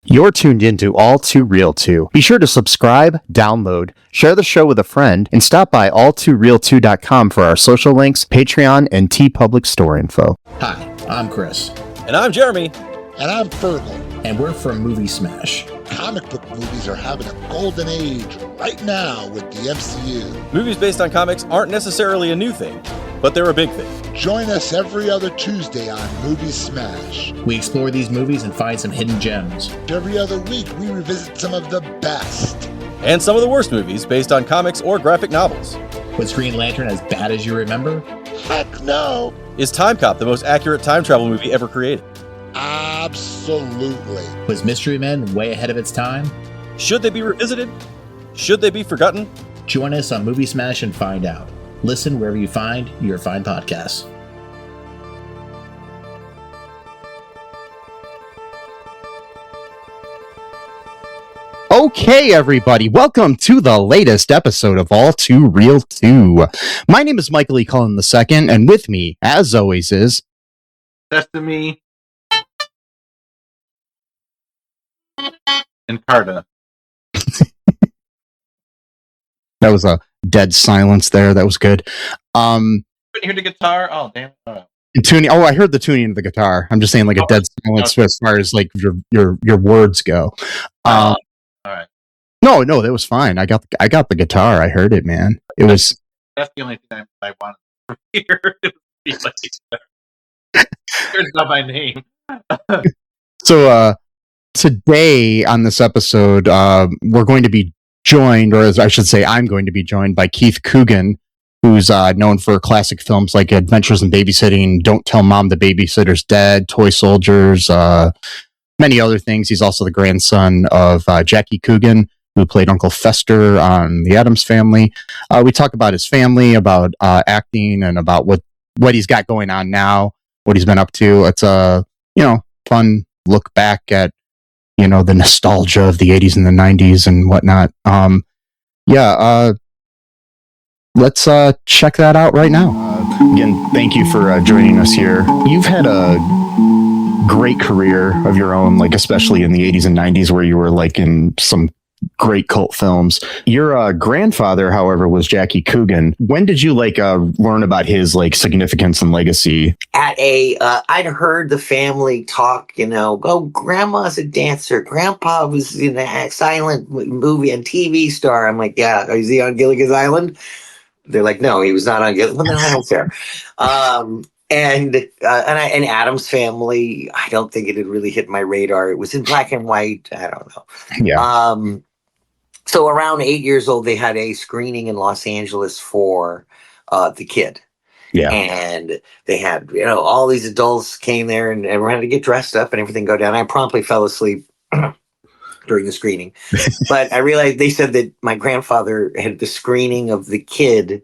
You're tuned into All2ReelToo. Be sure to subscribe, download, share the show with a friend, and stop by All2ReelToo.com for our social links, Patreon, and TeePublic store info. Hi, I'm Chris. And I'm Jeremy. And I'm Fergal. And we're from Movie Smash. Comic book movies are having a golden age right now with the MCU. Movies based on comics aren't necessarily a new thing, but they're a big thing. Join us every other Tuesday on Movie Smash. We explore these movies and find some hidden gems. Every other week, we revisit some of the best. And some of the worst movies based on comics or graphic novels. Was Green Lantern as bad as you remember? Heck no! Is Time Cop the most accurate time travel movie ever created? Absolutely. Was Mystery Men way ahead of its time? Should they be revisited? Should they be forgotten? Join us on Movie Smash and find out. Listen wherever you find your fine podcasts. Okay, everybody, welcome to the latest episode of All2ReelToo. My name is Michael E. Cullen II, and with me, as always, is... Sesame and Carta. That was a dead silence there. That was good. Couldn't hear the guitar? Oh, damn. Tuning. Oh, I heard the tuning of the guitar. I'm just saying, like a dead silence as far as like your words go. All right. No, that was fine. I got the guitar. I heard it, man. That's the only thing I wanted to hear. Here's not my name. So today on this episode, we're going to be joined, or as I should say, I'm going to be joined by Keith Coogan, who's known for classic films like Adventures in Babysitting, Don't Tell Mom the Babysitter's Dead, Toy Soldiers, many other things. He's also the grandson of Jackie Coogan, who played Uncle Fester on The Addams Family. We talk about his family, about acting, and about what he's got going on now, what he's been up to. It's a fun look back at the nostalgia of the 80s and the 90s and whatnot. Let's check that out right now. Again, thank you for joining us here. You've had a great career of your own, like especially in the 80s and 90s, where you were like in some great cult films. Your grandfather, however, was Jackie Coogan. When did you learn about his significance and legacy? I'd heard the family talk, grandma's a dancer, grandpa was in a silent movie and TV star. I'm like, yeah, is he on Gilligan's Island? They're like, no, he was not on Gilligan's Island. I don't care. And Addams Family, I don't think it had really hit my radar. It was in black and white. I don't know. Yeah. So around 8 years old, they had a screening in Los Angeles for The Kid. Yeah. And they had, all these adults came there and everyone had to get dressed up and everything go down. I promptly fell asleep during the screening. But I realized they said that my grandfather had the screening of The Kid,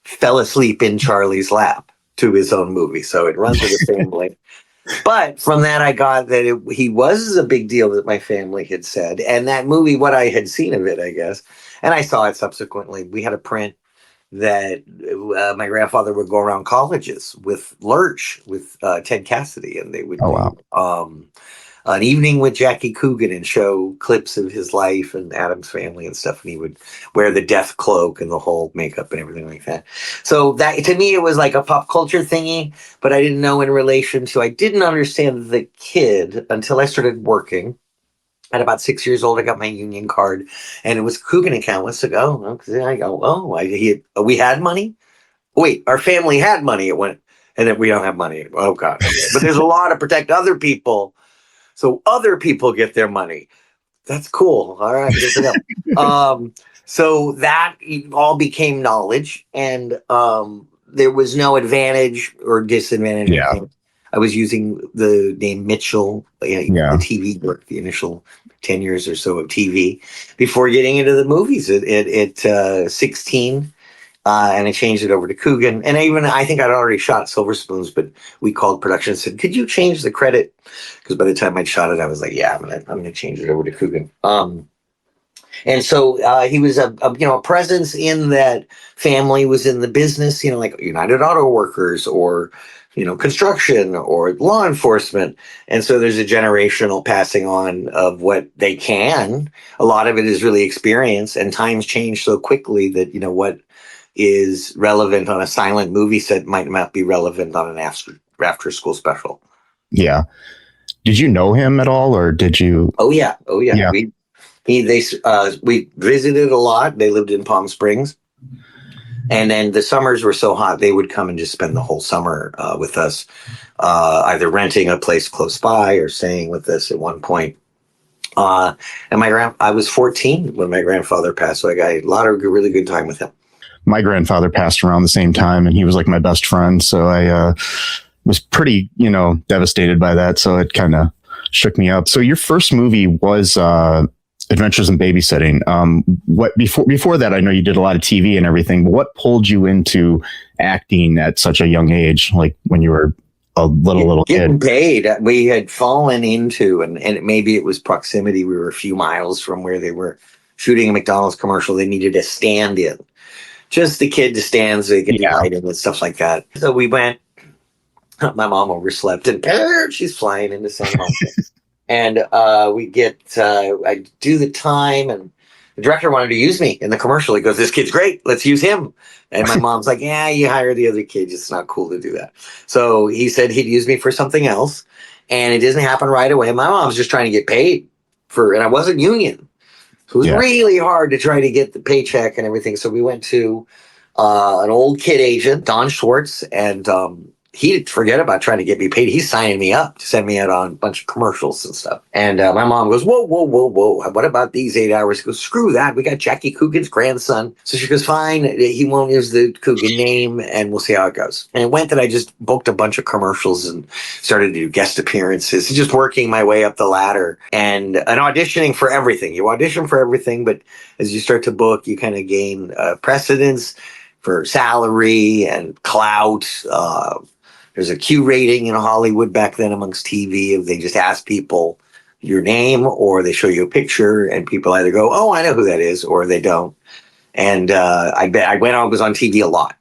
fell asleep in Charlie's lap to his own movie. So it runs with the family. But from that, I got that he was a big deal that my family had said. And that movie, what I had seen of it, I guess, and I saw it subsequently. We had a print that my grandfather would go around colleges with Lurch, with Ted Cassidy, and they would do an evening with Jackie Coogan and show clips of his life and Addams Family and stuff. And he would wear the death cloak and the whole makeup and everything like that. So that, to me, it was like a pop culture thingy, but I didn't know in relation to, I didn't understand The Kid until I started working. At about 6 years old, I got my union card and it was Coogan account. Let's go. I go, we had money? Wait, our family had money. It went, and then we don't have money. Oh God. But there's a law to protect other people. So other people get their money. That's cool. All right. So that all became knowledge, and there was no advantage or disadvantage. Yeah. I was using the name Mitchell, the TV work, the initial 10 years or so of TV before getting into the movies at 16. And I changed it over to Coogan. And I think I'd already shot Silver Spoons, but we called production and said, could you change the credit? Because by the time I'd shot it, I was like, yeah, I'm gonna change it over to Coogan. And so he was a presence in that family, was in the business, like United Auto Workers or construction or law enforcement. And so there's a generational passing on of what they can. A lot of it is really experience, and times change so quickly that, what is relevant on a silent movie set might not be relevant on an after school special. Yeah. Did you know him at all, or did you? Oh yeah. Yeah. We visited a lot. They lived in Palm Springs. And then the summers were so hot, they would come and just spend the whole summer with us, either renting a place close by or staying with us at one point. And I was 14 when my grandfather passed, so I got a lot of really good time with him. My grandfather passed around the same time, and he was like my best friend. So I was pretty, devastated by that. So it kind of shook me up. So your first movie was Adventures in Babysitting. What before that, I know you did a lot of TV and everything, but what pulled you into acting at such a young age, like when you were a little getting kid? Paid. We had fallen into, and maybe it was proximity. We were a few miles from where they were shooting a McDonald's commercial. They needed a stand-in, just the kid to stand so they could be hiding and stuff like that. So we went. My mom overslept, and she's flying into San Jose. And we get, I do the time, and the director wanted to use me in the commercial. He goes, "This kid's great. Let's use him." And my mom's like, "Yeah, you hire the other kid. It's not cool to do that." So he said he'd use me for something else, and it didn't happen right away. My mom's just trying to get paid and I wasn't union. So it was really hard to try to get the paycheck and everything. So we went to an old kid agent, Don Schwartz, and he didn't forget about trying to get me paid. He's signing me up to send me out on a bunch of commercials and stuff. And my mom goes, whoa. What about these 8 hours? He goes, screw that. We got Jackie Coogan's grandson. So she goes, fine. He won't use the Coogan name, and we'll see how it goes. And it went that I just booked a bunch of commercials and started to do guest appearances, just working my way up the ladder and auditioning for everything. You audition for everything, but as you start to book, you kind of gain precedence for salary and clout. There's a Q rating in Hollywood back then amongst TV. They just ask people your name, or they show you a picture, and people either go, "Oh, I know who that is," or they don't. And I was on TV a lot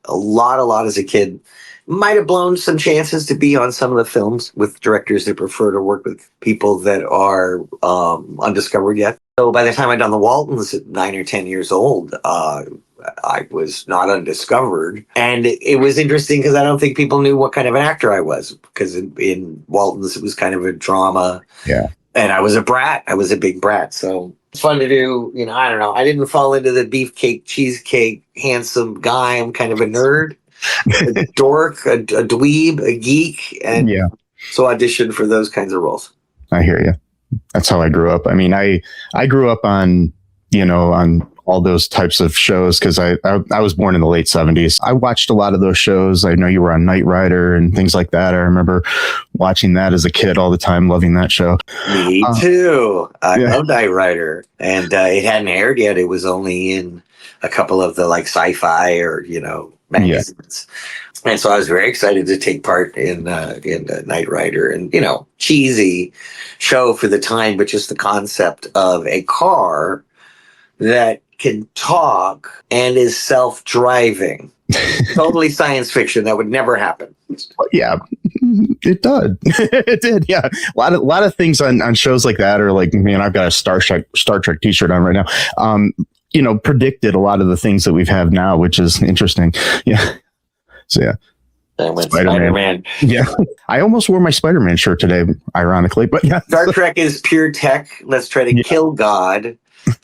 as a kid. Might have blown some chances to be on some of the films with directors that prefer to work with people that are undiscovered yet. So by the time I'd done the Waltons at 9 or 10 years old, I was not undiscovered. And it was interesting because I don't think people knew what kind of an actor I was, because in Waltons, it was kind of a drama. Yeah. And I was a brat. I was a big brat. So it's fun to do. I don't know. I didn't fall into the beefcake, cheesecake, handsome guy. I'm kind of a nerd, a dork, a dweeb, a geek. And so auditioned for those kinds of roles. I hear you. That's how I grew up. I mean, I grew up on all those types of shows because I was born in the late 70s. I watched a lot of those shows. I know you were on Knight Rider and things like that. I remember watching that as a kid all the time, loving that show. Me too. I love Knight Rider. And it hadn't aired yet. It was only in a couple of the sci-fi or, magazines. Yeah. And so I was very excited to take part in Knight Rider, and, cheesy show for the time, but just the concept of a car that can talk and is self-driving. Totally science fiction. That would never happen. Yeah, it did. It did. Yeah, a lot of things on shows like that are like, man, I've got a Star Trek t-shirt on right now. Predicted a lot of the things that we've had now, which is interesting. Yeah. So yeah. And with Spider-Man. Yeah. I almost wore my Spider-Man shirt today, ironically, but yeah. Star Trek is pure tech. Let's try to kill God.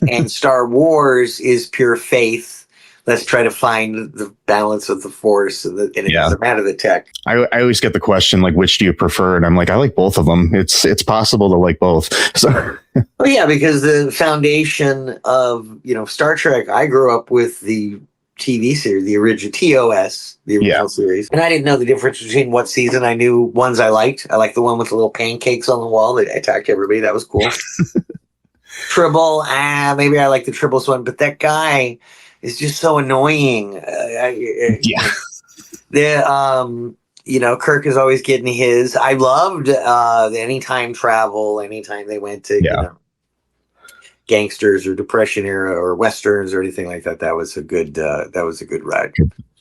And Star Wars is pure faith. Let's try to find the balance of the Force, and it doesn't matter the tech. I always get the question, like, which do you prefer? And I'm like, I like both of them. It's possible to like both. So, well, yeah, because the foundation of Star Trek, I grew up with the TV series, the original TOS, the original series, and I didn't know the difference between what season. I knew ones I liked. I liked the one with the little pancakes on the wall that attacked everybody. That was cool. Tribble, maybe I like the Tribbles one, but that guy is just so annoying. Kirk is always getting his. I loved the anytime travel, anytime they went to gangsters or Depression era or westerns or anything like that. That was a good ride.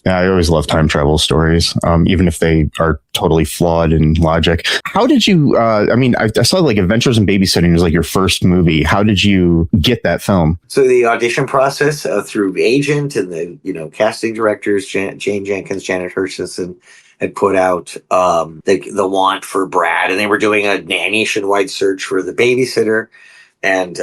Yeah, I always love time travel stories, even if they are totally flawed in logic. How did you? I saw like Adventures in Babysitting was like your first movie. How did you get that film? So the audition process through agent and the casting directors, Jane Jenkins, Janet Hutchinson, had put out the want for Brad, and they were doing a nationwide search for the babysitter. And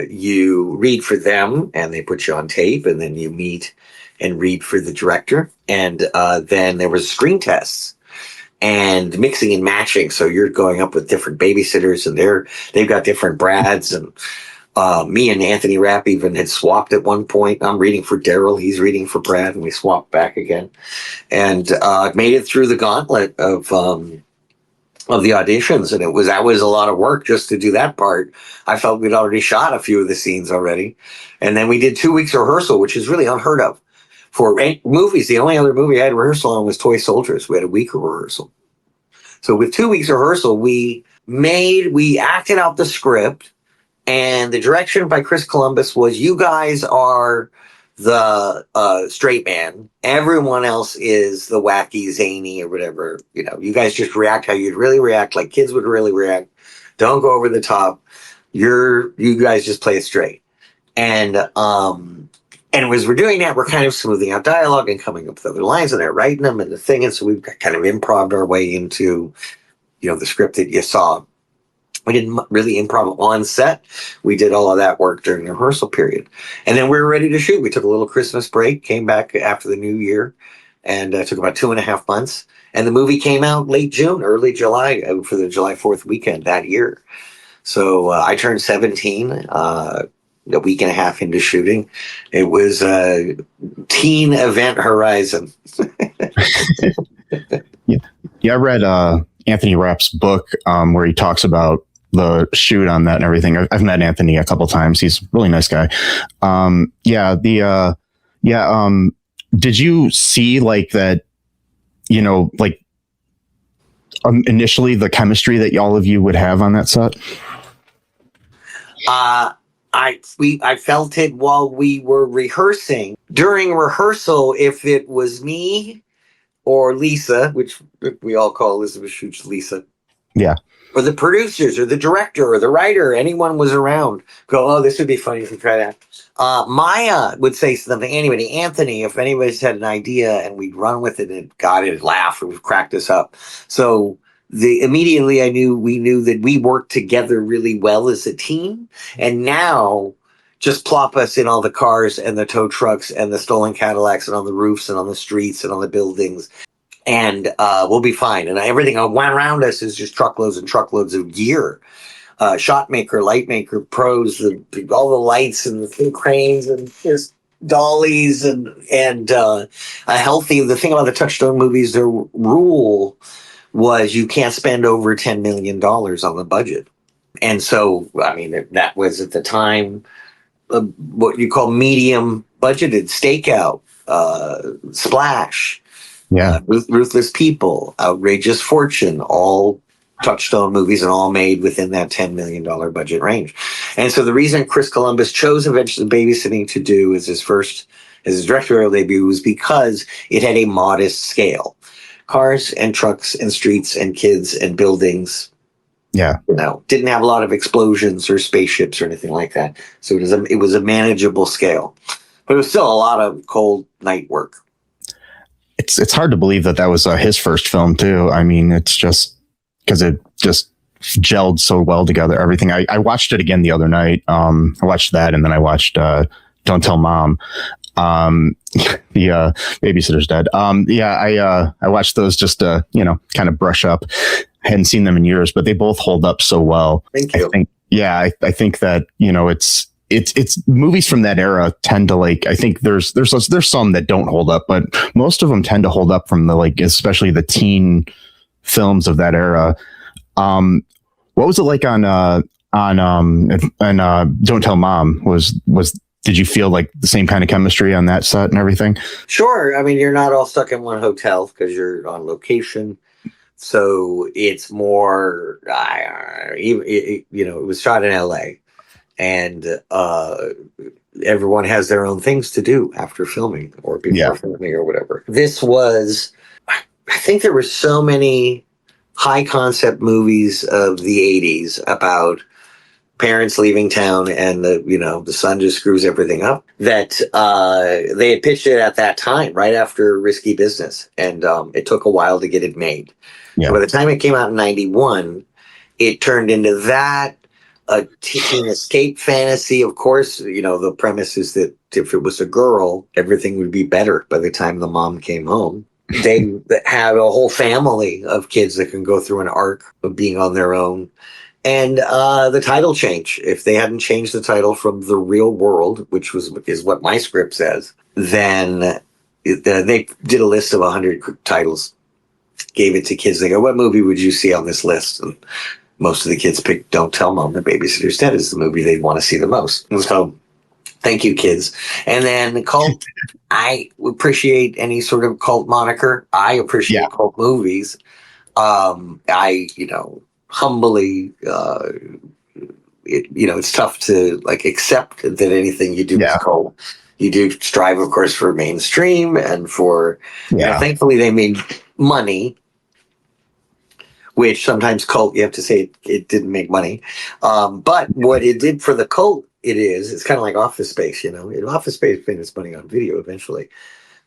you read for them, and they put you on tape, and then you meet and read for the director. And then there was screen tests and mixing and matching. So you're going up with different babysitters, and they've got different Brads. And me and Anthony Rapp even had swapped at one point. I'm reading for Daryl, he's reading for Brad, and we swapped back again. And made it through the gauntlet of the auditions, and that was a lot of work just to do that part. I felt we'd already shot a few of the scenes already, and then we did 2 weeks rehearsal, which is really unheard of for movies. The only other movie I had rehearsal on was Toy Soldiers. We had a week of rehearsal. So with 2 weeks rehearsal, we acted out the script, and the direction by Chris Columbus was, you guys are the straight man, everyone else is the wacky, zany, or whatever. You guys just react how you'd really react, like kids would really react. Don't go over the top. You guys just play it straight. And as we're doing that, we're kind of smoothing out dialogue and coming up with other lines, and they're writing them and the thing. And so we've kind of improv our way into the script that you saw. We didn't really improv on set. We did all of that work during the rehearsal period. And then we were ready to shoot. We took a little Christmas break, came back after the new year, and took about 2.5 months. And the movie came out late June, early July, for the July 4th weekend that year. So I turned 17 a week and a half into shooting. It was a teen event horizon. Yeah, I read Anthony Rapp's book where he talks about the shoot on that and everything. I've met Anthony a couple times. He's a really nice guy. Did you see like that, initially the chemistry that all of you would have on that set? I felt it while we were rehearsing. During rehearsal, if it was me or Lisa, which we all call Elizabeth Shooch Lisa. Yeah. Or the producers or the director or the writer, anyone was around, go, oh, this would be funny if we try that. Maya would say something. Anthony, if anybody's had an idea and we'd run with it and got it, laugh, and we've cracked us up. So immediately we knew that we worked together really well as a team. And now just plop us in all the cars and the tow trucks and the stolen Cadillacs and on the roofs and on the streets and on the buildings. And we'll be fine. And everything around us is just truckloads and truckloads of gear. Shot maker, light maker, pros, all the lights and the cranes and just dollies and a healthy. The thing about the Touchstone movies, their rule was you can't spend over $10 million on the budget. And so, that was at the time what you call medium budgeted. Stakeout, Splash. Yeah, Ruthless People, Outrageous Fortune, all Touchstone movies and all made within that $10 million budget range. And so the reason Chris Columbus chose Adventures in Babysitting to do as his directorial debut was because it had a modest scale. Cars and trucks and streets and kids and buildings. Yeah. Didn't have a lot of explosions or spaceships or anything like that. So it was a manageable scale. But it was still a lot of cold night work. It's hard to believe that was his first film too. It's just because it just gelled so well together. Everything. I watched it again the other night. I watched that, and then I watched Don't Tell Mom. The Babysitter's Dead. I watched those just to kind of brush up. Hadn't seen them in years, but they both hold up so well. Thank you. I think that it's movies from that era tend to I think there's some that don't hold up, but most of them tend to hold up from especially the teen films of that era. What was it like on Don't Tell Mom? Did you feel like the same kind of chemistry on that set and everything? Sure. You're not all stuck in one hotel because you're on location. So it's more, it was shot in LA. and everyone has their own things to do after filming or before filming or whatever. This was, I think there were so many high concept movies of the 80s about parents leaving town and the son just screws everything up, that they had pitched it at that time, right after Risky Business. And it took a while to get it made. Yeah. So by the time it came out in 91, it turned into that, a teen escape fantasy. Of course, the premise is that if it was a girl, everything would be better by the time the mom came home. They have a whole family of kids that can go through an arc of being on their own. And the title change, if they hadn't changed the title from The Real World, which is what my script says, then they did a list of 100 titles, gave it to kids. They go, what movie would you see on this list? And most of the kids picked Don't Tell Mom the Babysitter's Dead is the movie they'd want to see the most. And so, thank you, kids. And then cult, I appreciate any sort of cult moniker. I appreciate cult movies. Humbly, it's tough to accept that anything you do is cult. You do strive, of course, for mainstream and for, thankfully they made money, which sometimes cult, you have to say it didn't make money. But what it did for the cult, it's kind of like Office Space, Office Space made its money on video eventually.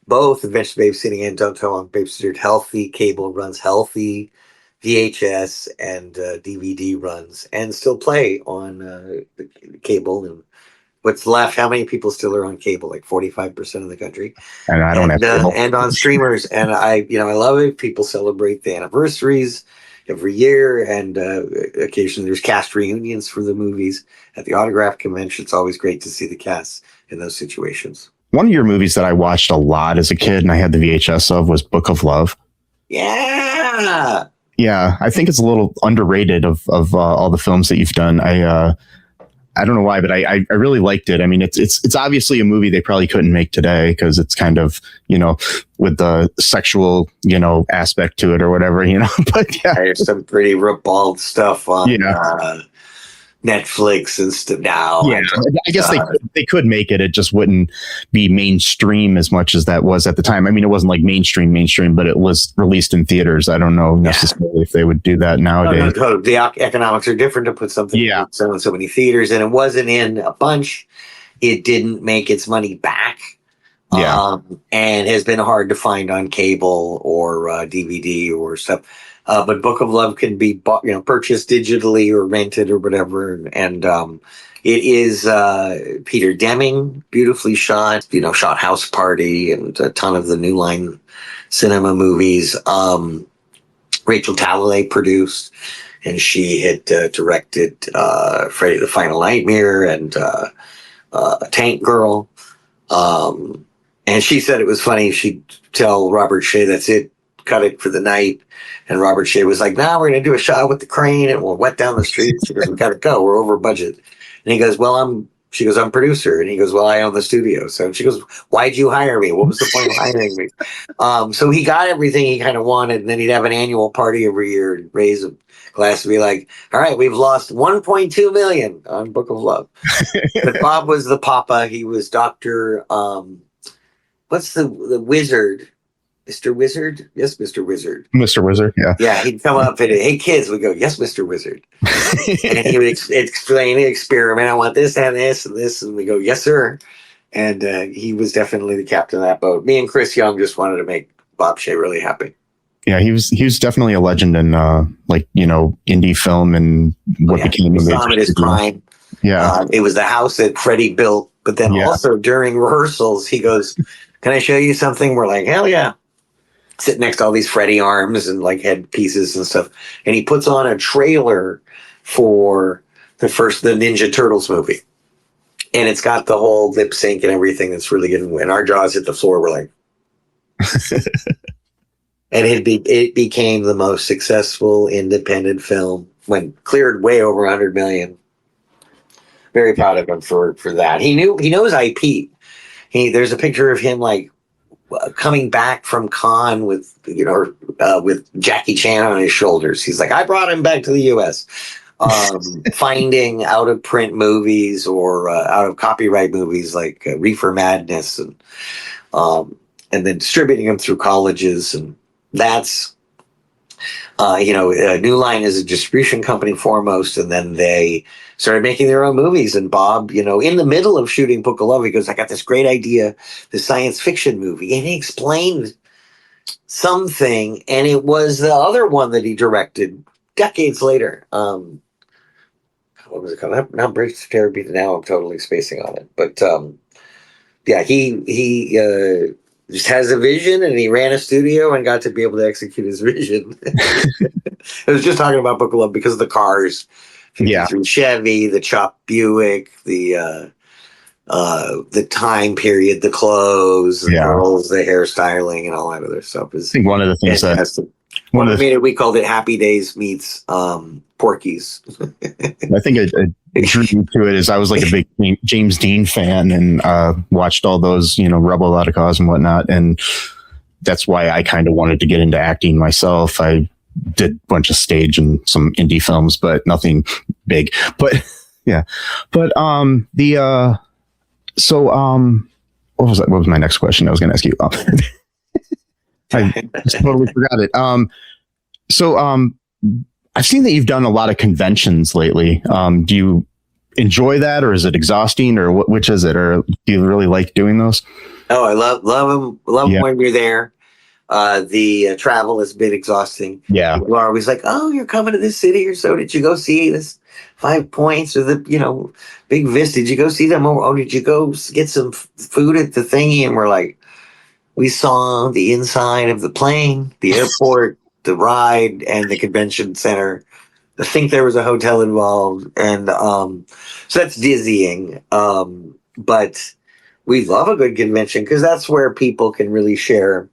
Both eventually Babysitting and Don't Tell Mom Babysitter healthy, cable runs healthy, VHS and DVD runs, and still play on the cable. And what's left? How many people still are on cable? Like 45% of the country. And I don't have cable. And on streamers. And I love it. People celebrate the anniversaries every year, and occasionally there's cast reunions for the movies at the autograph convention. It's always great to see the cast in those situations. One of your movies that I watched a lot as a kid, and I had the VHS of, was Book of Love. Yeah. Yeah, I think it's a little underrated of all the films that you've done. I don't know why, but I really liked it. I mean, it's obviously a movie they probably couldn't make today because it's kind of, with the sexual, aspect to it or whatever, but yeah. There's some pretty ribald stuff on Netflix and stuff now. Yeah, I guess they could make it. It just wouldn't be mainstream as much as that was at the time. I mean, it wasn't like mainstream, but it was released in theaters. I don't know necessarily if they would do that nowadays. No, the economics are different to put something in so many theaters, and it wasn't in a bunch. It didn't make its money back. And has been hard to find on cable or DVD or stuff. But Book of Love can be bought, purchased digitally or rented or whatever. And it is Peter Deming, beautifully shot, shot House Party and a ton of the New Line Cinema movies. Rachel Talalay produced, and she had directed Freddy the Final Nightmare and Tank Girl. And she said it was funny. She'd tell Robert Shea, that's it, cut it for the night. And Robert Shea was like, we're going to do a shot with the crane and we'll wet down the street. She goes, we got to go. We're over budget. And he goes, she goes, I'm producer. And he goes, well, I own the studio. So she goes, why'd you hire me? What was the point of hiring me? So he got everything he kind of wanted. And then he'd have an annual party every year and raise a glass to be like, all right, we've lost $1.2 million on Book of Love. But Bob was the papa. He was Dr. What's the wizard? Mr. Wizard? Yes, Mr. Wizard. Mr. Wizard, yeah. Yeah, he'd come up and, hey, kids, we go, yes, Mr. Wizard. And he would explain the experiment. I want this and this and this. And we go, yes, sir. And he was definitely the captain of that boat. Me and Chris Young just wanted to make Bob Shea really happy. Yeah, he was definitely a legend in indie film and what became of his prime. Yeah. It was the house that Freddie built. But then also during rehearsals, he goes, can I show you something? We're like, hell yeah. Sit next to all these Freddy arms and head pieces and stuff. And he puts on a trailer for the Ninja Turtles movie. And it's got the whole lip sync and everything that's really good. And our jaws hit the floor. We're like, and it became the most successful independent film when cleared way over 100 million. Very proud of him for that. He knows IP. There's a picture of him coming back from Cannes with Jackie Chan on his shoulders. He's like, I brought him back to the U.S. finding out of print movies or out of copyright movies like Reefer Madness, and then distributing them through colleges. And that's, New Line is a distribution company foremost, and then they started making their own movies. And Bob, in the middle of shooting Book of Love, he goes, I got this great idea, the science fiction movie. And he explained something, and it was the other one that he directed decades later. What was it called? Not Bridge Therapy. Now I'm totally spacing on it. But he just has a vision, and he ran a studio and got to be able to execute his vision. I was just talking about Book of Love because of the cars. Yeah. Chevy, the chopped Buick, the time period, the clothes, the girls, the hairstyling, and all that other stuff. I think one of the things we called it Happy Days meets Porky's. I think it drew me to it is I was like a big James Dean fan and watched all those, Rebel Without a Cause and whatnot. And that's why I kind of wanted to get into acting myself. I did a bunch of stage and some indie films, but nothing big. But yeah. But what was that? What was my next question I was going to ask you? I just totally forgot it. I've seen that you've done a lot of conventions lately. Do you enjoy that, or is it exhausting, or which is it? Or do you really like doing those? Oh, I love them. Love them when you're there. The travel is a bit exhausting. Yeah. People are always like, oh, you're coming to this city, or so. Did you go see this 5 Points or the, Big Vista? Did you go see them? Oh, did you go get some food at the thingy? And we're like, we saw the inside of the plane, the airport, the ride, and the convention center. I think there was a hotel involved. And so that's dizzying. But we love a good convention because that's where people can really share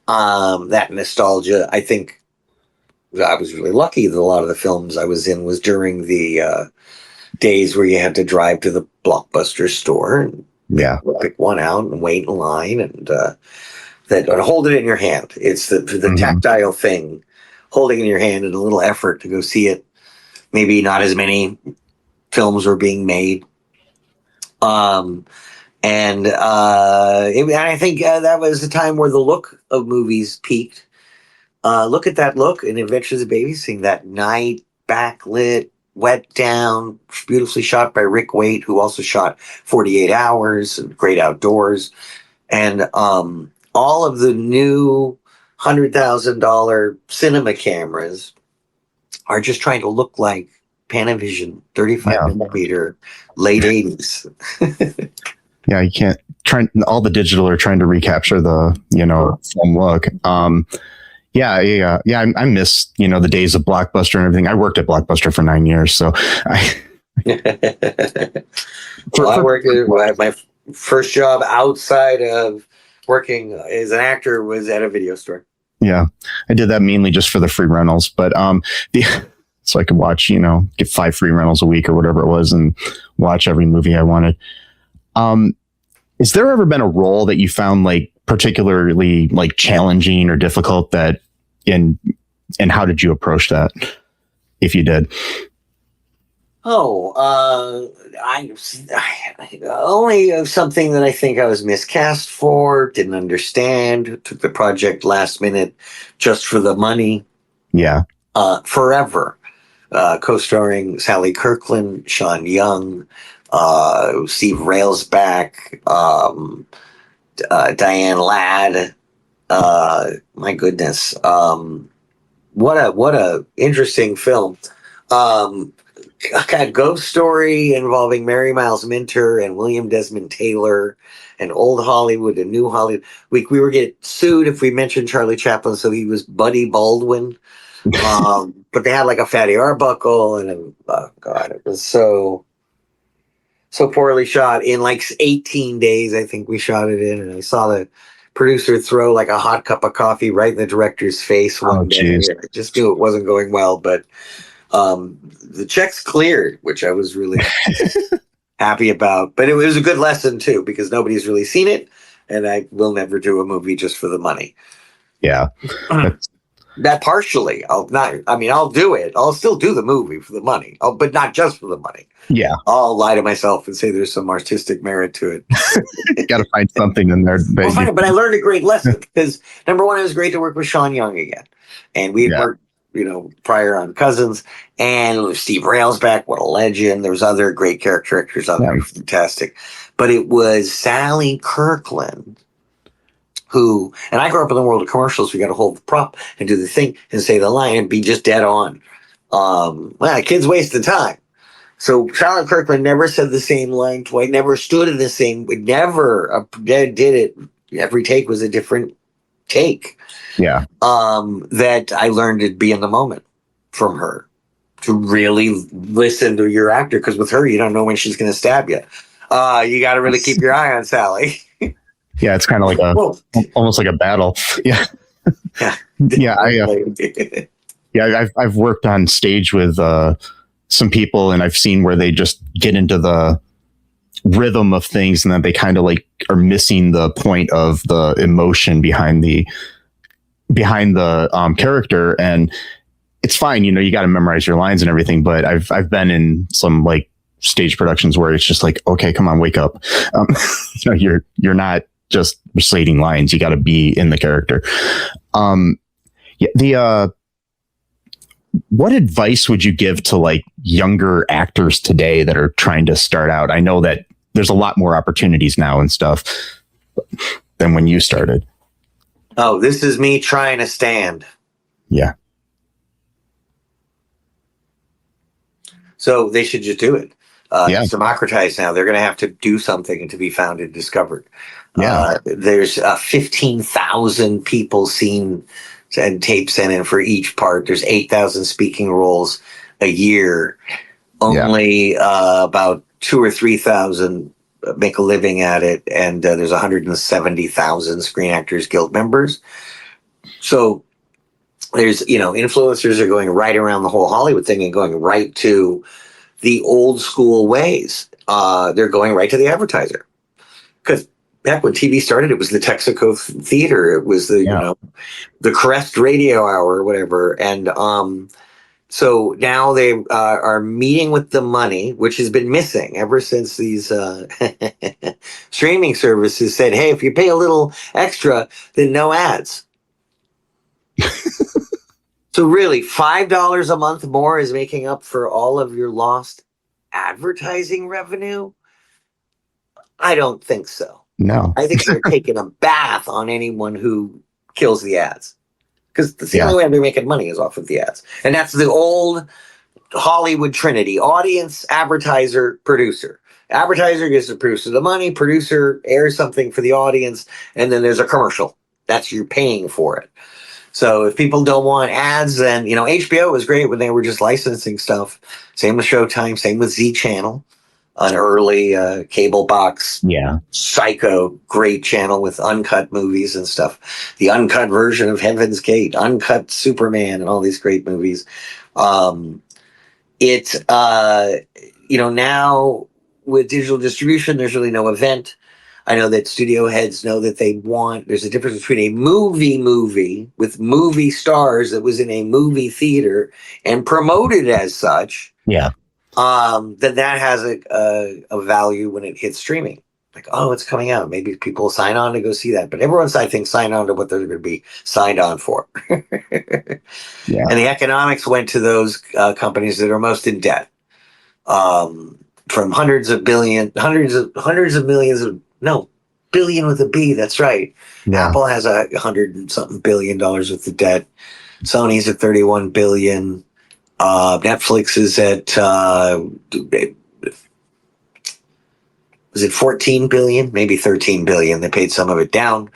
that nostalgia. I think I was really lucky that a lot of the films I was in was during the days where you had to drive to the Blockbuster store and pick one out and wait in line and hold it in your hand. It's the tactile thing, holding it in your hand, and a little effort to go see it. Maybe not as many films were being made. And I think that was the time where the look of movies peaked. Look at that look in Adventures of Babysitting, that night, backlit, wet down, beautifully shot by Rick Waite, who also shot 48 Hours and Great Outdoors. And all of the new $100,000 cinema cameras are just trying to look like Panavision 35 millimeter late 80s. Yeah, you can't all the digital are trying to recapture the, film look. I miss, the days of Blockbuster and everything. I worked at Blockbuster for 9 years. So I worked at my first job outside of working as an actor was at a video store. Yeah, I did that mainly just for the free rentals, but so I could watch, get 5 free rentals a week or whatever it was and watch every movie I wanted. Has there ever been a role that you found like particularly like challenging or difficult and how did you approach that? If you did? I only something that I think I was miscast for, didn't understand, took the project last minute just for the money. Yeah. Forever. Co-starring Sally Kirkland, Sean Young, Steve Railsback, Diane Ladd. My goodness. What a interesting film. A ghost story involving Mary Miles Minter and William Desmond Taylor and old Hollywood and new Hollywood. We were get sued if we mentioned Charlie Chaplin, so he was Buddy Baldwin. But they had like a Fatty Arbuckle, and oh god, it was so poorly shot. In like 18 days, I think we shot it in, and I saw the producer throw like a hot cup of coffee right in the director's face one day. I just knew it wasn't going well, but the checks cleared, which I was really happy about. But it was a good lesson too, because nobody's really seen it, and I will never do a movie just for the money. Yeah. That partially. I'll do it. I'll still do the movie for the money, but not just for the money. Yeah. I'll lie to myself and say there's some artistic merit to it. Got to find something in there. Well, fine, but I learned a great lesson because number one, it was great to work with Sean Young again. And we had worked, prior on Cousins, and Steve Railsback, what a legend. There was other great character actors out there, fantastic. But it was Sally Kirkland who, and I grew up in the world of commercials. We got to hold the prop and do the thing and say the line and be just dead on. Kids wasting time. So Charlotte Kirkland never said the same line twice, never stood in the same, never did it. Every take was a different take. Yeah. That I learned to be in the moment from her, to really listen to your actor. Because with her, you don't know when she's going to stab you. You got to really keep your eye on Sally. Yeah, it's kind of like almost like a battle. Yeah. I've worked on stage with some people, and I've seen where they just get into the rhythm of things, and then they kind of like are missing the point of the emotion behind the character. And it's fine, you got to memorize your lines and everything. But I've been in some like stage productions where it's just like, okay, come on, wake up. You're not just reciting lines. You got to be in the character. What advice would you give to like younger actors today that are trying to start out? I know that there's a lot more opportunities now and stuff than when you started. Oh, this is me trying to stand. Yeah. So they should just do it. It's democratized now. They're going to have to do something to be found and discovered. Yeah. There's 15,000 people seen and tapes sent in for each part. There's 8,000 speaking roles a year. Only about 2,000 or 3,000 make a living at it, and there's 170,000 Screen Actors Guild members. So there's, influencers are going right around the whole Hollywood thing and going right to the old school ways. They're going right to the advertiser. Because back when TV started, it was the Texaco Theater. It was the, the Crest Radio Hour or whatever. And so now they are meeting with the money, which has been missing ever since these streaming services said, hey, if you pay a little extra, then no ads. So really, $5 a month more is making up for all of your lost advertising revenue? I don't think so. No. I think they're taking a bath on anyone who kills the ads. Because that's the only way they're making money is off of the ads. And that's the old Hollywood trinity: audience, advertiser, producer. Advertiser gets the producer the money, producer airs something for the audience, and then there's a commercial. That's you're paying for it. So if people don't want ads, then, HBO was great when they were just licensing stuff. Same with Showtime, same with Z Channel, an early cable box. Yeah. Psycho, great channel with uncut movies and stuff. The uncut version of Heaven's Gate, uncut Superman, and all these great movies. Now with digital distribution, there's really no event. I know that studio heads know that there's a difference between a movie with movie stars that was in a movie theater and promoted as such. Yeah. That has a value when it hits streaming. Like, oh, it's coming out. Maybe people sign on to go see that. But everyone's, I think, signed on to what they're going to be signed on for. Yeah. And the economics went to those companies that are most in debt. From hundreds of millions billion with a B. That's right. Yeah. Apple has $100 and something billion worth of debt. Sony's at $31 billion. Netflix is at was it 14 billion? Maybe 13 billion. They paid some of it down.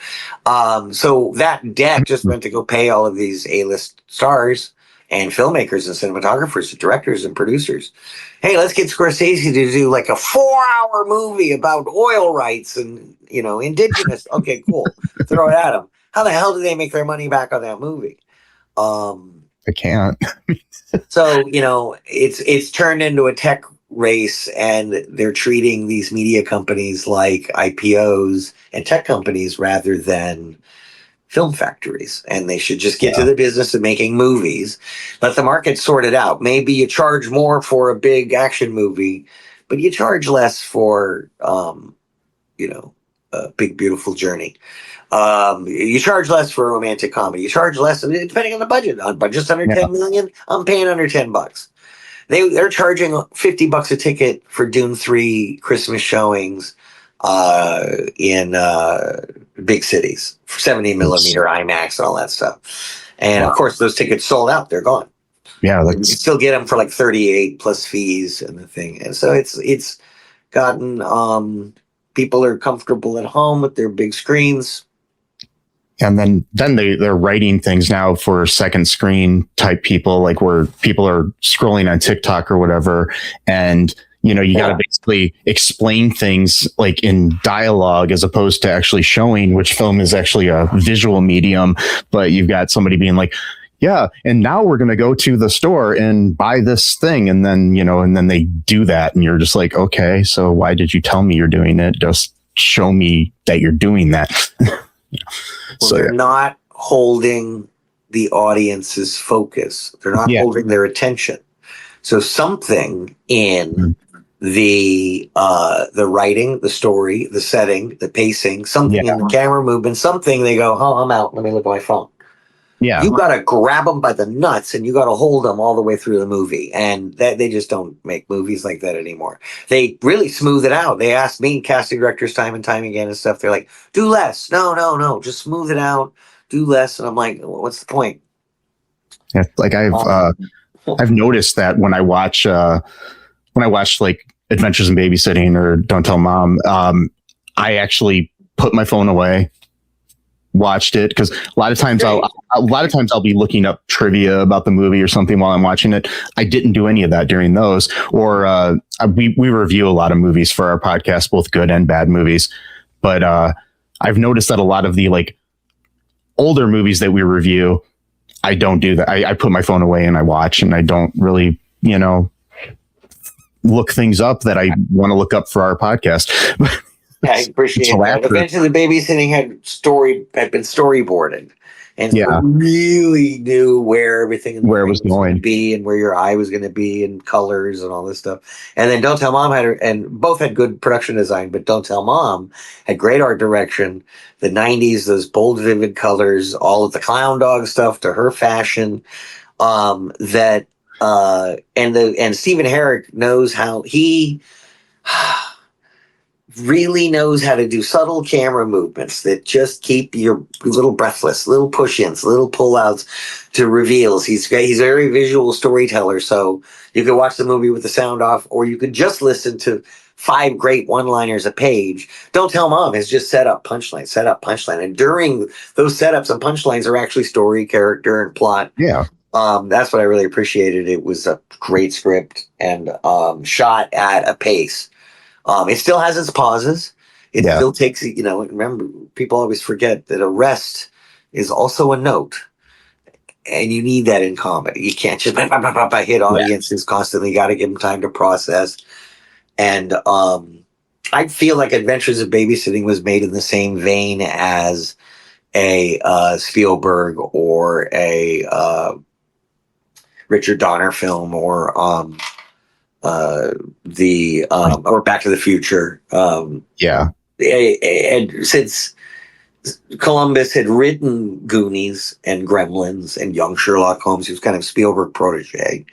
So that debt just went to go pay all of these A-list stars and filmmakers and cinematographers and directors and producers. Hey, let's get Scorsese to do like a 4-hour movie about oil rights and, indigenous. Okay, cool. Throw it at them. How the hell do they make their money back on that movie? I can't. So, it's turned into a tech race, and they're treating these media companies like IPOs and tech companies rather than film factories, and they should just get to the business of making movies. Let the market sort it out. Maybe you charge more for a big action movie, but you charge less for, a Big Beautiful Journey. You charge less for a romantic comedy. You charge less, depending on the budget. On budgets under 10 million, I'm paying under $10. They're charging $50 a ticket for Dune 3 Christmas showings in big cities, 70 millimeter IMAX and all that stuff. And of course, those tickets sold out; they're gone. Yeah, you can still get them for like 38 plus fees and the thing. And so it's gotten people are comfortable at home with their big screens. And then they're writing things now for second screen type people, like where people are scrolling on TikTok or whatever. And, you got to basically explain things like in dialogue as opposed to actually showing, which film is actually a visual medium. But you've got somebody being like, yeah, and now we're going to go to the store and buy this thing. And then, and then they do that. And you're just like, okay, so why did you tell me you're doing it? Just show me that you're doing that. So they're not holding the audience's focus. They're not holding their attention. So something in the writing, the story, the setting, the pacing, something in the camera movement, something they go, oh, I'm out. Let me look at my phone. Yeah, you got to grab them by the nuts and you got to hold them all the way through the movie. And that they just don't make movies like that anymore. They really smooth it out. They asked me, casting directors, time and time again and stuff. They're like, do less. No. Just smooth it out. Do less. And I'm like, well, what's the point? Yeah, like I've noticed that when I watch like Adventures in Babysitting or Don't Tell Mom, I actually put my phone away, watched it, because a lot of times I'll be looking up trivia about the movie or something while I'm watching it. I didn't do any of that during those. Or we review a lot of movies for our podcast, both good and bad movies. But I've noticed that a lot of the like older movies that we review, I don't do that. I put my phone away and I watch, and I don't really, look things up that I want to look up for our podcast. I appreciate that. Eventually, the Babysitting had been storyboarded, and so really knew where everything in the was going to be, and where your eye was going to be, and colors and all this stuff. And then Don't Tell Mom and both had good production design, but Don't Tell Mom had great art direction. The '90s, those bold, vivid colors, all of the clown dog stuff to her fashion. And Stephen Herrick knows how he. Really knows how to do subtle camera movements that just keep your little breathless, little push-ins, little pull-outs to reveals. He's a very visual storyteller, so you could watch the movie with the sound off, or you could just listen to 5 great one-liners a page. Don't Tell Mom has just set up punchline, and during those setups and punchlines are actually story, character, and plot. Yeah. That's what I really appreciated. It was a great script and shot at a pace. It still has its pauses. It still takes, remember, people always forget that a rest is also a note. And you need that in comedy. You can't just hit audiences constantly. You got to give them time to process. And I feel like Adventures of Babysitting was made in the same vein as a Spielberg or a Richard Donner film or or Back to the Future. And since Columbus had written Goonies and Gremlins and Young Sherlock Holmes, he was kind of Spielberg protege.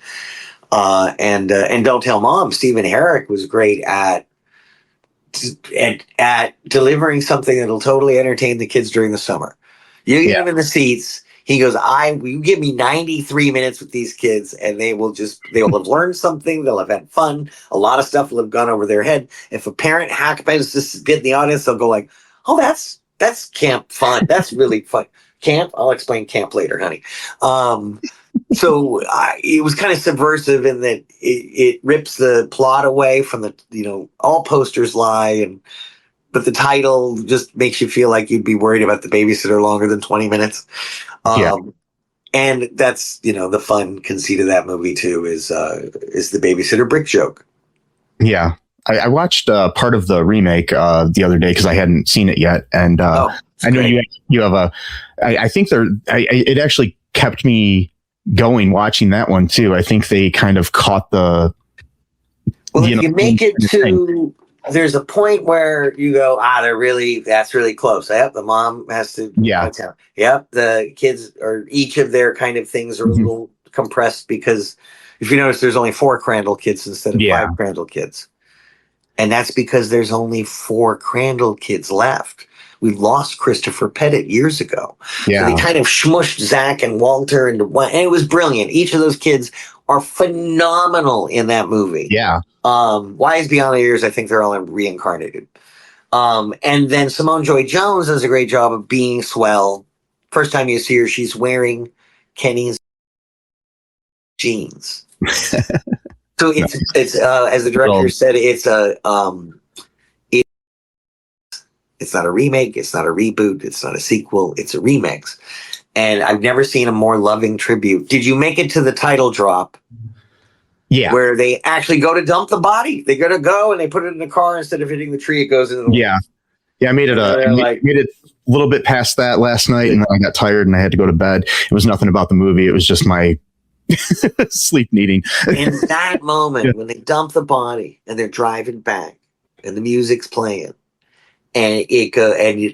And Don't Tell Mom, Stephen Herrick was great at delivering something that'll totally entertain the kids during the summer. You get them in the seats. He goes, you give me 93 minutes with these kids and they will have learned something. They'll have had fun. A lot of stuff will have gone over their head. If a parent happens to get in the audience, they'll go like, oh, that's camp fun. That's really fun. Camp? I'll explain camp later, honey. So it was kind of subversive in that it rips the plot away from the, all posters lie, but the title just makes you feel like you'd be worried about the babysitter longer than 20 minutes. And that's, the fun conceit of that movie too, is the babysitter brick joke. Yeah. I watched part of the remake the other day because I hadn't seen it yet. And I know you have a. I think it actually kept me going watching that one too. I think they kind of caught the. Well, if you make it to, there's a point where you go, that's really close. Yep, the mom has to. Yeah. Yep, the kids are, each of their kind of things are a little compressed because if you notice, there's only 4 Crandall kids instead of 5 Crandall kids. And that's because there's only 4 Crandall kids left. We lost Christopher Pettit years ago. Yeah. So they kind of smushed Zach and Walter into one, and it was brilliant. Each of those kids are phenomenal in that movie. Yeah. Wise Beyond the Years, I think they're all reincarnated. And then Simone Joy-Jones does a great job of being swell. First time you see her, she's wearing Kenny's jeans. So it's as the director said, it's not a remake, it's not a reboot, it's not a sequel, it's a remix. And I've never seen a more loving tribute. Did you make it to the title drop? Yeah. Where they actually go to dump the body. They're gonna go and they put it in the car instead of hitting the tree, it goes into the woods. Yeah, I made it made it a little bit past that last night, and then I got tired and I had to go to bed. It was nothing about the movie, it was just my sleep needing. In that moment when they dump the body and they're driving back and the music's playing and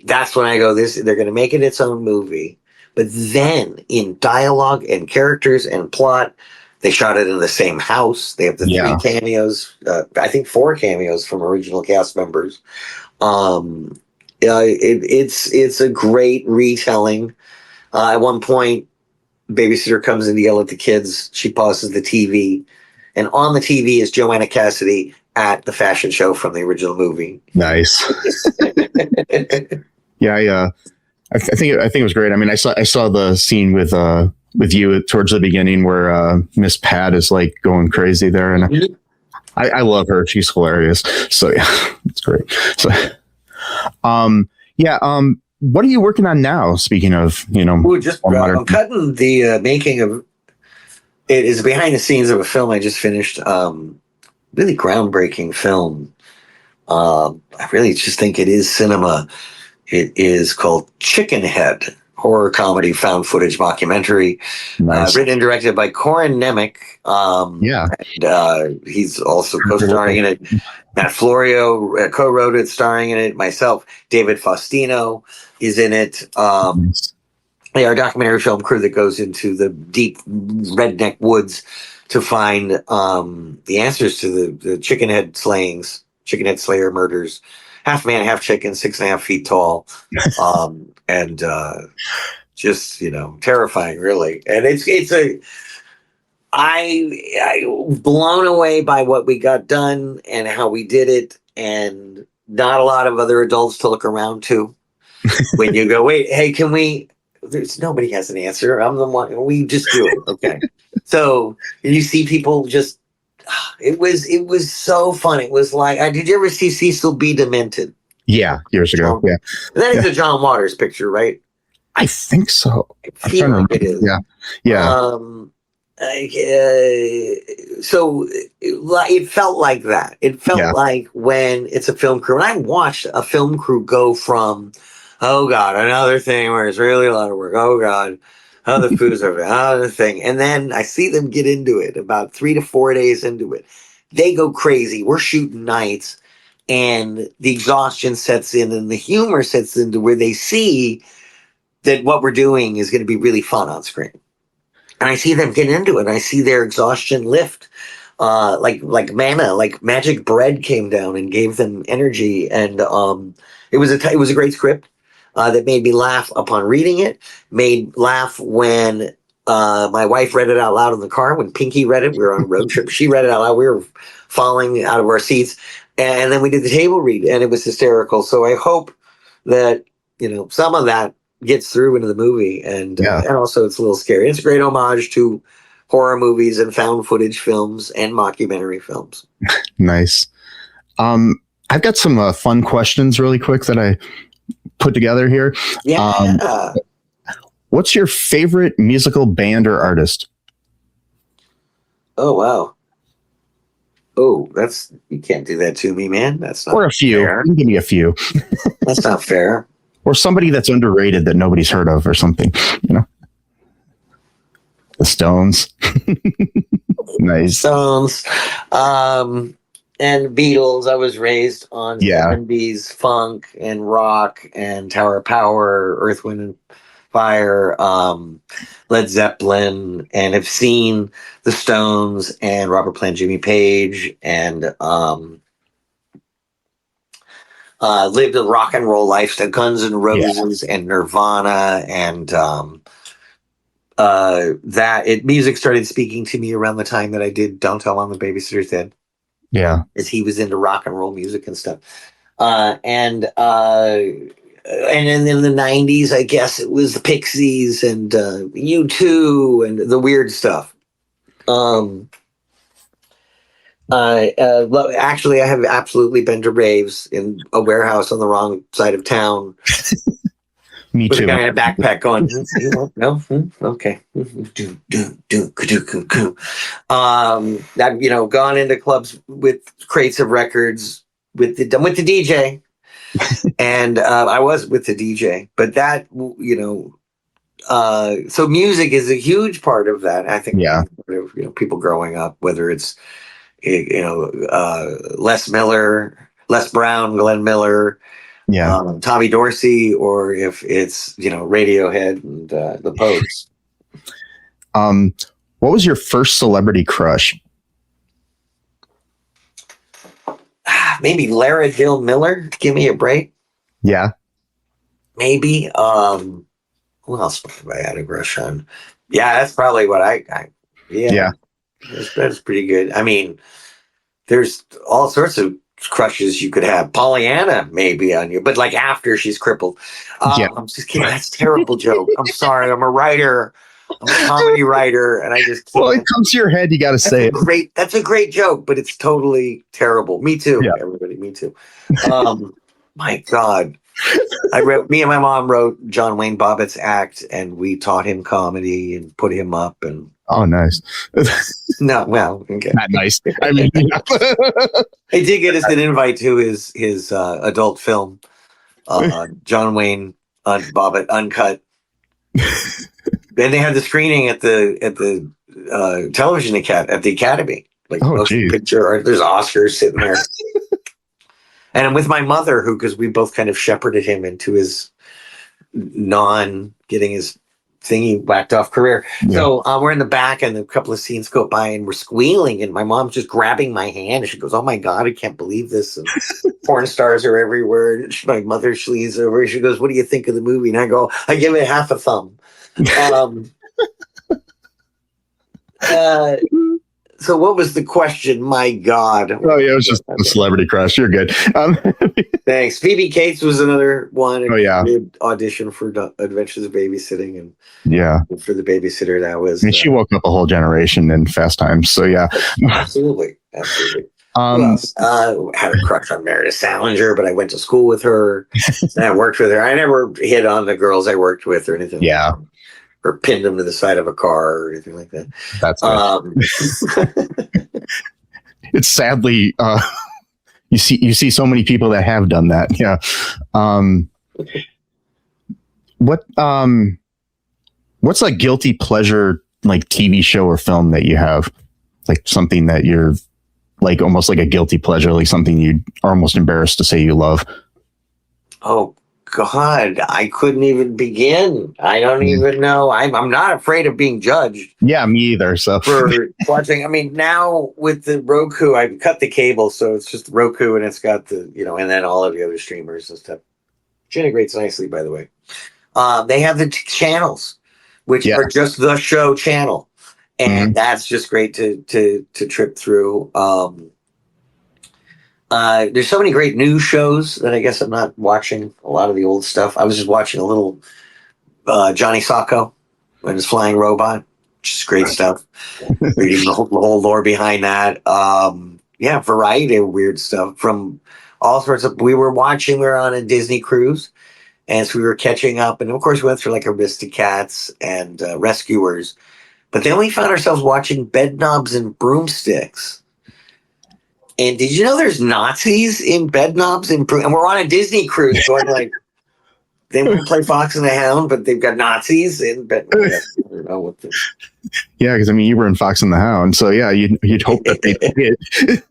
that's when I go, they're going to make it its own movie. But then in dialogue and characters and plot, they shot it in the same house. They have the 3 cameos, I think 4 cameos from original cast members. It's a great retelling. At one point, Babysitter comes in to yell at the kids. She pauses the TV, and on the TV is Joanna Cassidy at the fashion show from the original movie. Nice. Yeah, I think it was great. I mean, I saw the scene with you towards the beginning where Miss Pat is like going crazy there, and I love her. She's hilarious. So yeah, it's great. So, what are you working on now? Speaking of, I'm cutting the making of. It is behind the scenes of a film I just finished. Really groundbreaking film. I really just think it is cinema. It is called Chicken Head, horror comedy found footage mockumentary. Nice. Written and directed by Corin Nemec. And he's also co-starring in it. Matt Florio co-wrote it, starring in it. Myself, David Faustino is in it. They are a documentary film crew that goes into the deep redneck woods to find the answers to the chicken head slayer murders. Half man, half chicken, 6.5 feet tall. And just, terrifying, really. And I blown away by what we got done and how we did it, and not a lot of other adults to look around to. When you go, wait, hey, can we? Nobody has an answer. I'm the one. We just do it, okay? So you see people just. It was so fun. It was like, did you ever see Cecil B. Demented? Yeah, years ago. Yeah, that is a John Waters picture, right? I think so. I feel like it is. Yeah. So it felt like that. It felt like when it's a film crew, and I watched a film crew go from, oh God, another thing where it's really a lot of work. Oh God, other foods are another thing. And then I see them get into it about 3 to 4 days into it. They go crazy. We're shooting nights, and the exhaustion sets in and the humor sets into where they see that what we're doing is going to be really fun on screen. And I see them get into it. And I see their exhaustion lift, like manna, like magic bread came down and gave them energy. And it was a great script that made me laugh upon reading it. Made laugh when my wife read it out loud in the car. When Pinky read it, we were on a road trip. She read it out loud. We were falling out of our seats. And then we did the table read, and it was hysterical. So I hope that some of that gets through into the movie, and also it's a little scary. It's a great homage to horror movies and found footage films and mockumentary films. Nice. I've got some fun questions really quick that I put together here. What's your favorite musical band or artist? Oh wow. Oh, you can't do that to me, man. That's not or a few. fair. You can give me a few. That's not fair. or somebody that's underrated that nobody's heard of or something, you know. The Stones. Nice. Stones. And Beatles. I was raised on 70s funk and rock and Tower of Power, Earth, Wind and Fire, Led Zeppelin, and have seen the Stones and Robert Plant, Jimmy Page, and lived a rock and roll lifestyle, Guns N' Roses and Nirvana, and music started speaking to me around the time that I did Don't Tell Mom the Babysitter's Dead. Yeah. As he was into rock and roll music and stuff. And in the 90s, I guess it was the Pixies and U2 and the weird stuff. Actually, I have absolutely been to raves in a warehouse on the wrong side of town. Me with too. a guy in a backpack going, no, okay. I've gone into clubs with crates of records with the DJ, and I was with the DJ. But that so music is a huge part of that. I think. Yeah. People growing up, whether it's Les Miller, Les Brown, Glenn Miller. Yeah. Tommy Dorsey, or if it's Radiohead and the Pogues. What was your first celebrity crush? Maybe Lara Jill Miller. Give me a break. Yeah. Maybe. Who else have I had a crush on? Yeah, that's probably what I Yeah. That's pretty good. I mean, there's all sorts of crushes you could have. Pollyanna maybe on you, but like after she's crippled. I'm just kidding. That's a terrible joke. I'm sorry. I'm a writer. I'm a comedy writer, and I just can't. Well, it comes to your head. You got to say it. That's a great joke, but it's totally terrible. Me too. Yeah. Everybody, me too. My God. Me and my mom wrote John Wayne Bobbitt's act, and we taught him comedy and put him up. And oh, nice. No, well, okay. Not nice. I mean, I did get us an invite to his adult film, John Wayne Bobbitt Uncut. Then they had the screening at the television at the Academy, like motion picture. There's Oscars sitting there. And I'm with my mother, because we both kind of shepherded him into his getting his thingy whacked off career. Yeah. So we're in the back, and a couple of scenes go by, and we're squealing, and my mom's just grabbing my hand, and she goes, "Oh my God, I can't believe this!" And porn stars are everywhere. And my mother leans over. She goes, "What do you think of the movie?" And I go, "I give it half a thumb." So what was the question? My God. Oh, yeah, it was just a celebrity crush. You're good. Thanks. Phoebe Cates was another one. Oh, yeah. Did audition for Adventures of Babysitting. And for the Babysitter, that was... I mean, she woke up a whole generation in Fast Times, so yeah. Absolutely. Had a crush on Meredith Salinger, but I went to school with her. And I worked with her. I never hit on the girls I worked with or anything. Yeah. Like that. Or pinned them to the side of a car or anything like that. That's it's sadly you see so many people that have done that. Yeah. What's a guilty pleasure like TV show or film that you have? Like something that you're like almost like a guilty pleasure, like something you are almost embarrassed to say you love. Oh God, I couldn't even begin. I don't even know. I'm not afraid of being judged. Yeah, me either. So for watching, I mean, now with the Roku, I've cut the cable, so it's just Roku, and it's got the and then all of the other streamers and stuff. Which integrates nicely, by the way. They have the channels, which are just the show channel, and that's just great to trip through. There's so many great new shows that I guess I'm not watching a lot of the old stuff. I was just watching a little Johnny Sacco and his flying robot, which is great stuff. Reading the whole lore behind that. Variety of weird stuff from all sorts of. We were on a Disney cruise, and so we were catching up, and of course we went through like Aristocats and Rescuers, but then we found ourselves watching Bedknobs and Broomsticks. And did you know there's Nazis in Bedknobs and we're on a Disney cruise going like, they won't play Fox and the Hound, but they've got Nazis in. But I don't know what the... Yeah, because I mean, you were in Fox and the Hound, so yeah, you'd hope that they did.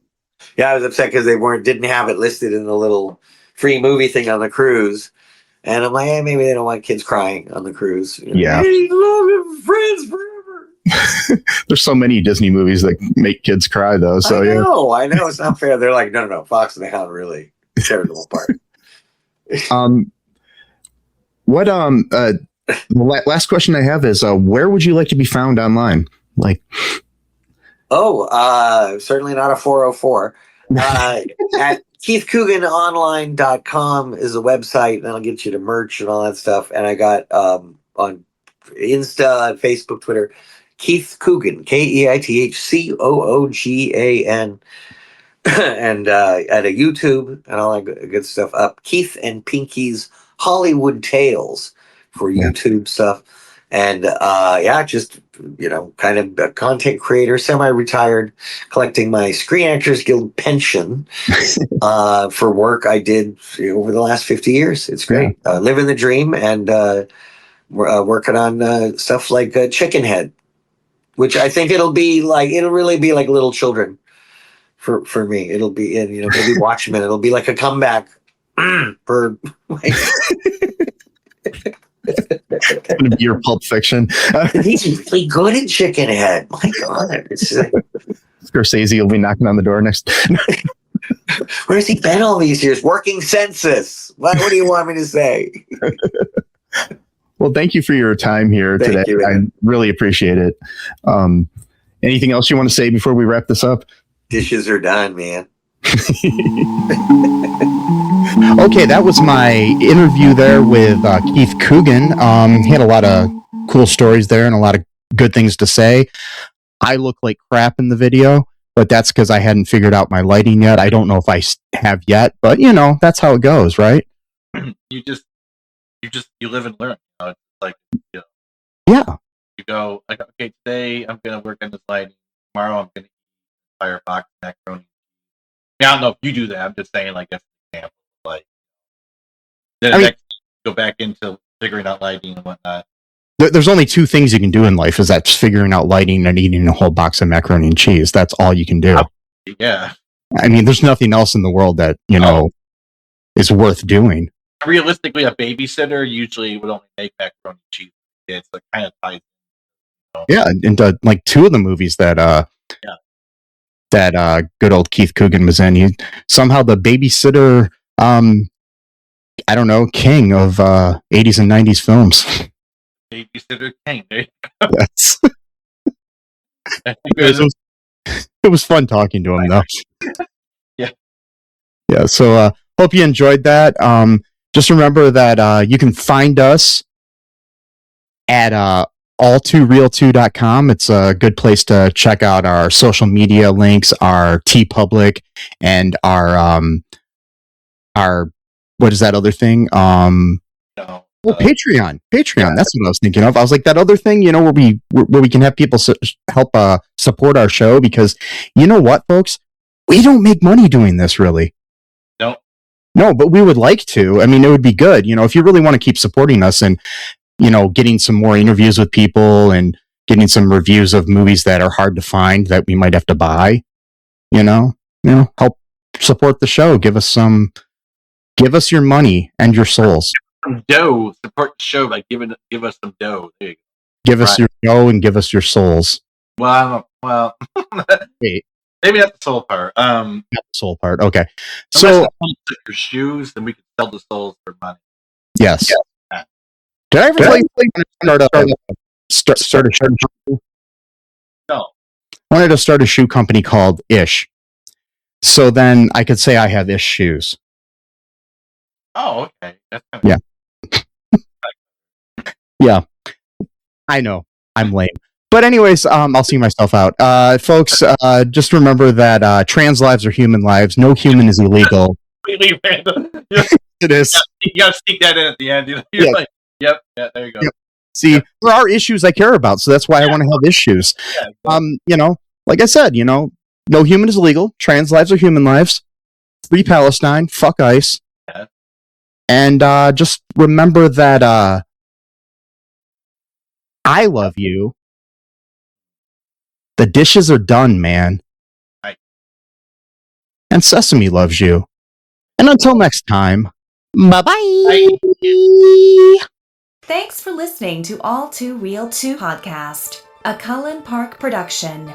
Yeah, I was upset because they didn't have it listed in the little free movie thing on the cruise, and I'm like, hey, maybe they don't want kids crying on the cruise. Yeah, hey, love him, friends forever. There's so many Disney movies that make kids cry, though. So I know it's not fair. They're like, no, Fox and the Hound really tear them apart. What the last question I have is, where would you like to be found online? Like, certainly not a 404. At KeithCooganOnline.com is a website, and that'll get you to merch and all that stuff. And I got on Insta, Facebook, Twitter, Keith Coogan, KeithCoogan, and at a YouTube and all that good stuff up. Keith and Pinky's Hollywood Tales for YouTube stuff. And just, kind of a content creator, semi-retired, collecting my Screen Actors Guild pension for work I did over the last 50 years. It's great. Living the dream, and working on stuff like Chicken Head, which I think it'll really be like little children for me. It'll be maybe Watchmen. It'll be like a comeback for it's gonna be your Pulp Fiction. He's really good at Chicken Head. My God, Scorsese will be knocking on the door next. Where's he been all these years? Working census. What do you want me to say? Well, thank you for your time here today. I really appreciate it. Anything else you want to say before we wrap this up? Dishes are done, man. Okay, that was my interview there with Keith Coogan. He had a lot of cool stories there and a lot of good things to say. I look like crap in the video, but that's because I hadn't figured out my lighting yet. I don't know if I have yet, but that's how it goes, right? You live and learn. It's like, yeah. You go like, okay, today I'm gonna work on this lighting. Tomorrow I'm gonna eat Firefox macaroni. I don't know if you do that. I'm just saying, like, as an example, like, then next go back into figuring out lighting and whatnot. There's only two things you can do in life: is that figuring out lighting and eating a whole box of macaroni and cheese. That's all you can do. Yeah. I mean, there's nothing else in the world that is worth doing. Realistically, a babysitter usually would only make macaroni and cheese. It's like kind of ties. Yeah, into like two of the movies that that good old Keith Coogan was in. He somehow the babysitter, I don't know, king of 80s and 90s films. Babysitter king. There you go. Yes. It was fun talking to him, though. Yeah. So hope you enjoyed that. Just remember that you can find us at all2reeltoo.com. It's a good place to check out our social media links, our TeePublic, and our what is that other thing? Patreon. That's what I was thinking of. I was like, that other thing, where we can have people help support our show, because you know what, folks, we don't make money doing this, really. No, but we would like to. I mean, it would be good, if you really want to keep supporting us and getting some more interviews with people and getting some reviews of movies that are hard to find that we might have to buy, help support the show. Give us your money and your souls. Some dough. Support the show by give us some dough. There you go. Give us your dough and give us your souls. Well, Wait. Maybe not the soul part. Not the soul part. Okay. So your shoes, then we can sell the souls for money. Yes. Yeah. Did I ever tell you start a shoe? No. I wanted to start a shoe company called Ish. So then I could say I have Ish shoes. Oh, okay. That's kind of yeah. I know. I'm lame. But anyways, I'll see myself out. Folks, just remember that trans lives are human lives. No human is illegal. Completely random. It is. You gotta sneak that in at the end. You're like, yep, there you go. Yep. See, there are issues I care about, so that's why I want to have issues. Yeah, like I said, no human is illegal. Trans lives are human lives. Free Palestine. Fuck ICE. Yeah. And just remember that I love you. The dishes are done, man. Right. And Sesame loves you. And until next time, bye-bye. Thanks for listening to All2ReelToo's podcast, a Cullen Park production.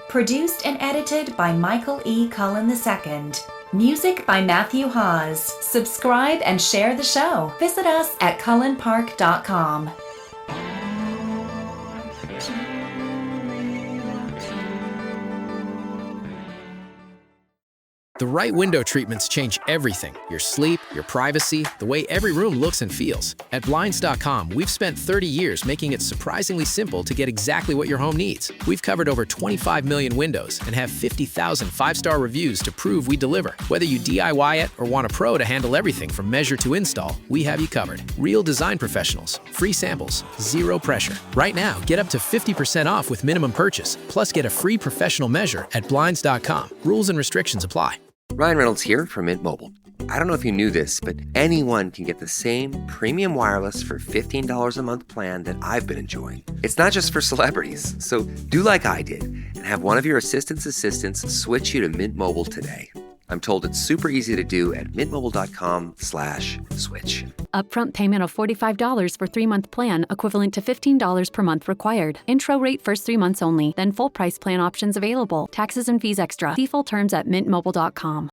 Produced and edited by Michael E. Cullen II. Music by Matthew Hawes. Subscribe and share the show. Visit us at cullenpark.com. The right window treatments change everything. Your sleep, your privacy, the way every room looks and feels. At Blinds.com, we've spent 30 years making it surprisingly simple to get exactly what your home needs. We've covered over 25 million windows and have 50,000 five-star reviews to prove we deliver. Whether you DIY it or want a pro to handle everything from measure to install, we have you covered. Real design professionals, free samples, zero pressure. Right now, get up to 50% off with minimum purchase, plus get a free professional measure at Blinds.com. Rules and restrictions apply. Ryan Reynolds here from Mint Mobile. I don't know if you knew this, but anyone can get the same premium wireless for $15 a month plan that I've been enjoying. It's not just for celebrities. So do like I did and have one of your assistants switch you to Mint Mobile today. I'm told it's super easy to do at mintmobile.com/switch. Upfront payment of $45 for 3-month plan, equivalent to $15 per month required. Intro rate first 3 months only, then full price plan options available. Taxes and fees extra. See full terms at mintmobile.com.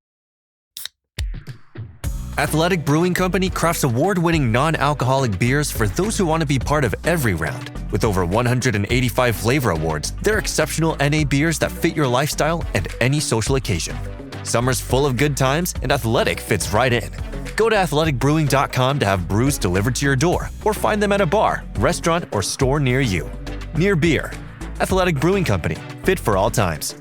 Athletic Brewing Company crafts award-winning non-alcoholic beers for those who want to be part of every round. With over 185 flavor awards, they're exceptional NA beers that fit your lifestyle and any social occasion. Summer's full of good times, and Athletic fits right in. Go to athleticbrewing.com to have brews delivered to your door, or find them at a bar, restaurant, or store near you. Near beer. Athletic Brewing Company, fit for all times.